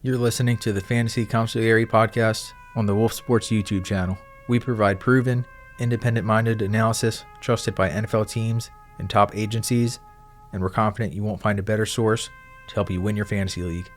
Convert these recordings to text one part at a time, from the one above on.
You're listening to the Fantasy Consigliere Podcast on the Wolf Sports YouTube channel. We provide proven, independent-minded analysis trusted by NFL teams and top agencies, and we're confident you won't find a better source to help you win your fantasy league.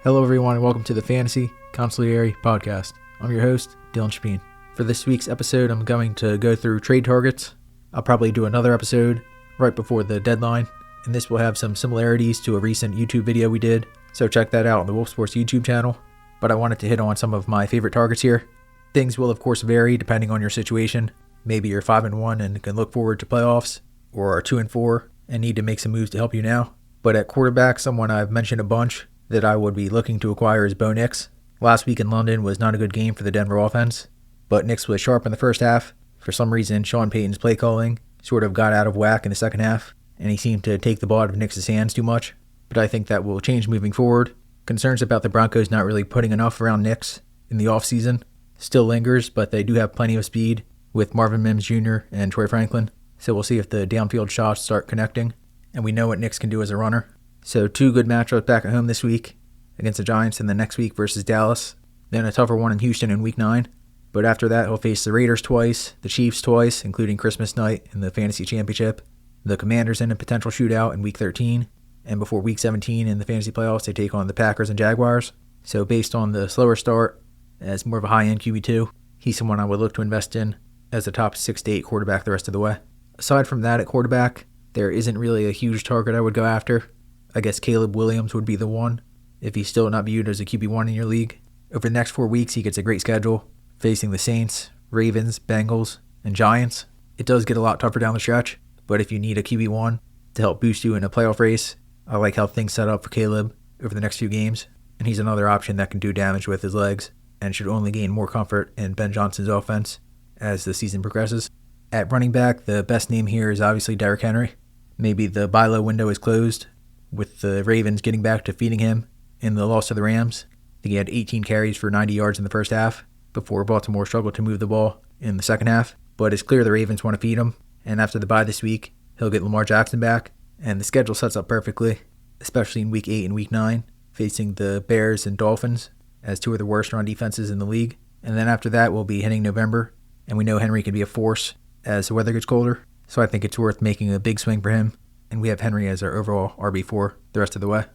Hello everyone and welcome to the Fantasy Consigliere Podcast. I'm your host, Dylan Chapin. For this week's episode, I'm going to go through trade targets. I'll probably do another episode right before the deadline, and this will have some similarities to a recent YouTube video we did, so check that out on the Wolf Sports YouTube channel. But I wanted to hit on some of my favorite targets here. Things will of course vary depending on your situation. Maybe you're 5-1 and can look forward to playoffs, or are 2-4 and need to make some moves to help you now. But at quarterback, someone I've mentioned a bunch that I would be looking to acquire is Bo Nix. Last week in London was not a good game for the Denver offense, but Nix was sharp in the first half. For some reason, Sean Payton's play calling sort of got out of whack in the second half, and he seemed to take the ball out of Nix's hands too much. But I think that will change moving forward. Concerns about the Broncos not really putting enough around Nix in the offseason still lingers, but they do have plenty of speed with Marvin Mims Jr. and Troy Franklin. So we'll see if the downfield shots start connecting, and we know what Nix can do as a runner. So 2 good matchups back at home this week against the Giants, and the next week versus Dallas. Then a tougher one in Houston in week 9. But after that, he'll face the Raiders twice, the Chiefs twice, including Christmas night in the Fantasy Championship, the Commanders in a potential shootout in week 13, and before week 17 in the fantasy playoffs, they take on the Packers and Jaguars. So based on the slower start, as more of a high-end QB2, he's someone I would look to invest in as a top 6 to 8 quarterback the rest of the way. Aside from that, at quarterback, there isn't really a huge target I would go after. I guess Caleb Williams would be the one, if he's still not viewed as a QB1 in your league. Over the next 4 weeks, he gets a great schedule, facing the Saints, Ravens, Bengals, and Giants. It does get a lot tougher down the stretch, but if you need a QB1 to help boost you in a playoff race, I like how things set up for Caleb over the next few games, and he's another option that can do damage with his legs and should only gain more comfort in Ben Johnson's offense as the season progresses. At running back, the best name here is obviously Derrick Henry. Maybe the buy low window is closed, with the Ravens getting back to feeding him in the loss to the Rams. I think he had 18 carries for 90 yards in the first half before Baltimore struggled to move the ball in the second half. But it's clear the Ravens want to feed him, and after the bye this week, he'll get Lamar Jackson back, and the schedule sets up perfectly, especially in week 8 and week 9, facing the Bears and Dolphins as 2 of the worst run defenses in the league. And then after that, we'll be hitting November, and we know Henry can be a force as the weather gets colder, so I think it's worth making a big swing for him, and we have Henry as our overall RB4 the rest of the way.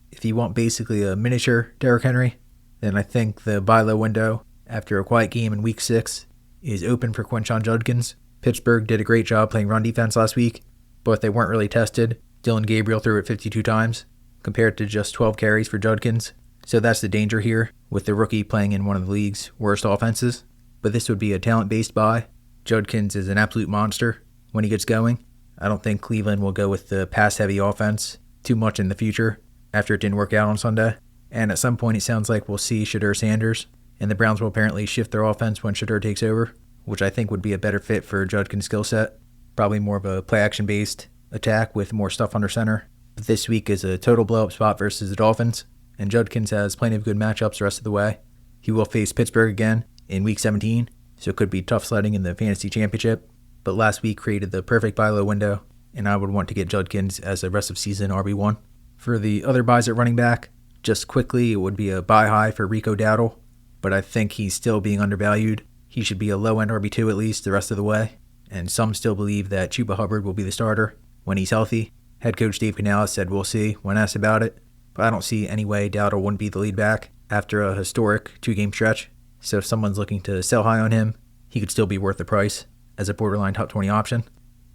If you want basically a miniature Derrick Henry, then I think the buy low window after a quiet game in week 6 is open for Quinshon Judkins. Pittsburgh did a great job playing run defense last week, but they weren't really tested. Dylan Gabriel threw it 52 times, compared to just 12 carries for Judkins. So that's the danger here, with the rookie playing in one of the league's worst offenses. But this would be a talent-based buy. Judkins is an absolute monster when he gets going. I don't think Cleveland will go with the pass-heavy offense too much in the future after it didn't work out on Sunday. And at some point it sounds like we'll see Shedeur Sanders, and the Browns will apparently shift their offense when Shedeur takes over, which I think would be a better fit for Judkins' skill set. Probably more of a play-action-based attack with more stuff under center. But this week is a total blow-up spot versus the Dolphins, and Judkins has plenty of good matchups the rest of the way. He will face Pittsburgh again in week 17, so it could be tough sledding in the Fantasy Championship, but last week created the perfect buy low window, and I would want to get Judkins as a rest of season RB1. For the other buys at running back, just quickly, it would be a buy high for Rico Dowdle, but I think he's still being undervalued. He should be a low-end RB2 at least the rest of the way, and some still believe that Chuba Hubbard will be the starter when he's healthy. Head coach Dave Canales said we'll see when asked about it, but I don't see any way Dowdle wouldn't be the lead back after a historic 2-game stretch. So if someone's looking to sell high on him, he could still be worth the price as a borderline top 20 option.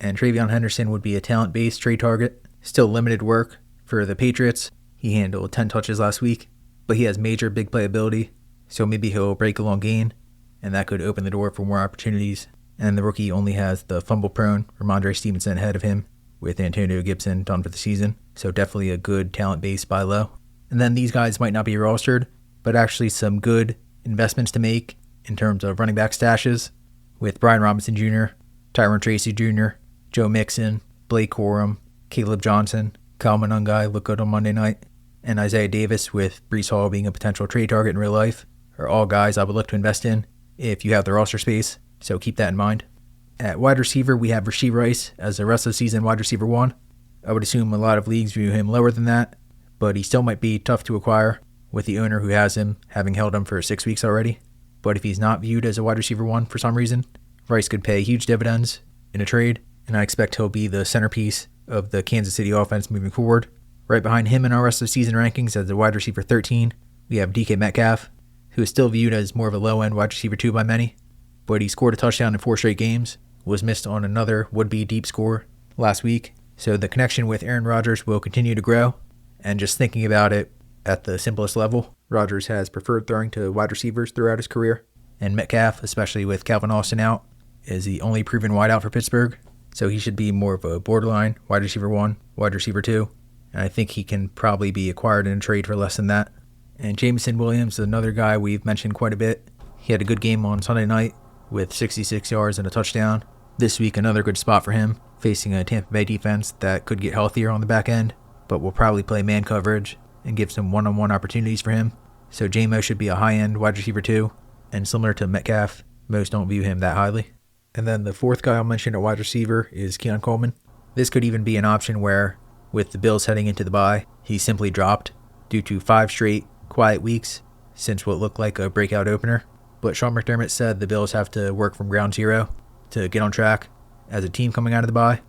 And Travion Henderson would be a talent-based trade target. Still limited work for the Patriots. He handled 10 touches last week, but he has major big playability, so maybe he'll break a long gain, and that could open the door for more opportunities. And the rookie only has the fumble-prone Ramondre Stevenson ahead of him, with Antonio Gibson done for the season, so definitely a good talent-based buy low. And then these guys might not be rostered, but actually some good investments to make in terms of running back stashes, with Brian Robinson Jr., Tyron Tracy Jr., Joe Mixon, Blake Corum, Caleb Johnson, Kyle Monangai look good on Monday night, and Isaiah Davis, with Breece Hall being a potential trade target in real life, are all guys I would look to invest in if you have the roster space, so keep that in mind. At wide receiver, we have Rashee Rice as a rest of season wide receiver 1. I would assume a lot of leagues view him lower than that, but he still might be tough to acquire with the owner who has him having held him for 6 weeks already. But if he's not viewed as a wide receiver 1 for some reason, Rice could pay huge dividends in a trade, and I expect he'll be the centerpiece of the Kansas City offense moving forward. Right behind him in our rest of season rankings as the wide receiver 13, we have DK Metcalf, who is still viewed as more of a low-end wide receiver 2 by many, but he scored a touchdown in 4 straight games, was missed on another would-be deep score last week, so the connection with Aaron Rodgers will continue to grow, and just thinking about it at the simplest level, Rodgers has preferred throwing to wide receivers throughout his career, and Metcalf, especially with Calvin Austin out, is the only proven wideout for Pittsburgh, so he should be more of a borderline wide receiver 1, wide receiver 2, and I think he can probably be acquired in a trade for less than that. And Jameson Williams is another guy we've mentioned quite a bit. He had a good game on Sunday night with 66 yards and a touchdown. This week, another good spot for him, facing a Tampa Bay defense that could get healthier on the back end, but will probably play man coverage and give some one-on-one opportunities for him. So JMO should be a high-end wide receiver 2, and similar to Metcalf, most don't view him that highly. And then the fourth guy I'll mention at wide receiver is Keon Coleman. This could even be an option where, with the Bills heading into the bye, he simply dropped due to 5 straight quiet weeks since what looked like a breakout opener. But Sean McDermott said the Bills have to work from ground zero to get on track as a team coming out of the bye.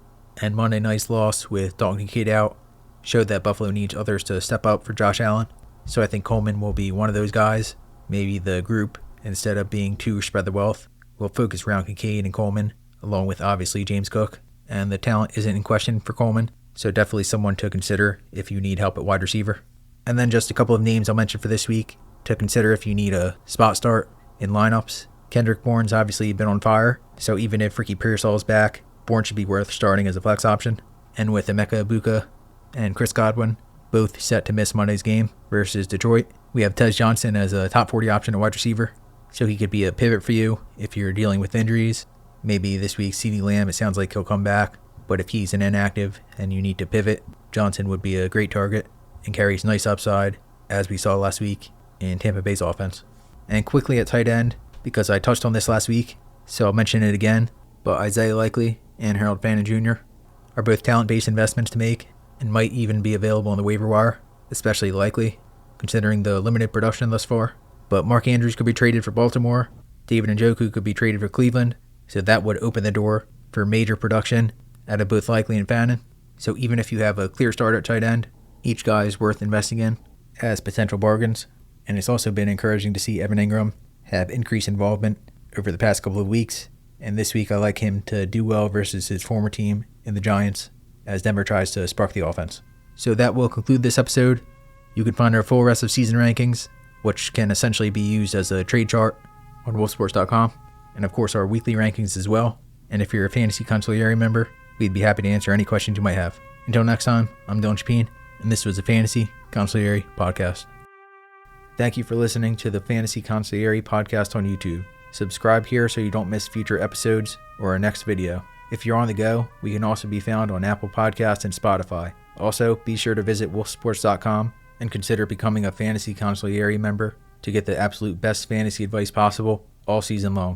And Monday night's loss with Dalton Kincaid out showed that Buffalo needs others to step up for Josh Allen. So I think Coleman will be one of those guys. Maybe the group, instead of being too spread the wealth, will focus around Kincaid and Coleman, along with obviously James Cook. And the talent isn't in question for Coleman, so definitely someone to consider if you need help at wide receiver. And then just a couple of names I'll mention for this week to consider if you need a spot start in lineups. Kendrick Bourne's obviously been on fire, so even if Ricky Pearsall is back, Bourne should be worth starting as a flex option. And with Emeka Egbuka and Chris Godwin both set to miss Monday's game versus Detroit, we have Tez Johnson as a top 40 option at wide receiver, so he could be a pivot for you if you're dealing with injuries. Maybe this week CeeDee Lamb, it sounds like he'll come back, but if he's an inactive and you need to pivot, Johnson would be a great target and carries nice upside, as we saw last week in Tampa Bay's offense. And quickly at tight end, because I touched on this last week, so I'll mention it again, but Isaiah Likely and Harold Fannin Jr. are both talent-based investments to make and might even be available on the waiver wire, especially Likely, considering the limited production thus far. But Mark Andrews could be traded for Baltimore, David Njoku could be traded for Cleveland, so that would open the door for major production out of both Likely and Fannin. So even if you have a clear starter at tight end, each guy is worth investing in as potential bargains. And it's also been encouraging to see Evan Ingram have increased involvement over the past couple of weeks. And this week I like him to do well versus his former team in the Giants as Denver tries to spark the offense. So that will conclude this episode. You can find our full rest of season rankings, which can essentially be used as a trade chart on wolfsports.com. And of course our weekly rankings as well. And if you're a Fantasy Consigliere member, we'd be happy to answer any questions you might have. Until next time, I'm Dylan Chapin, and this was the Fantasy Consigliere Podcast. Thank you for listening to the Fantasy Consigliere Podcast on YouTube. Subscribe here so you don't miss future episodes or our next video. If you're on the go, we can also be found on Apple Podcasts and Spotify. Also, be sure to visit wolfsports.com and consider becoming a Fantasy Consigliere member to get the absolute best fantasy advice possible all season long.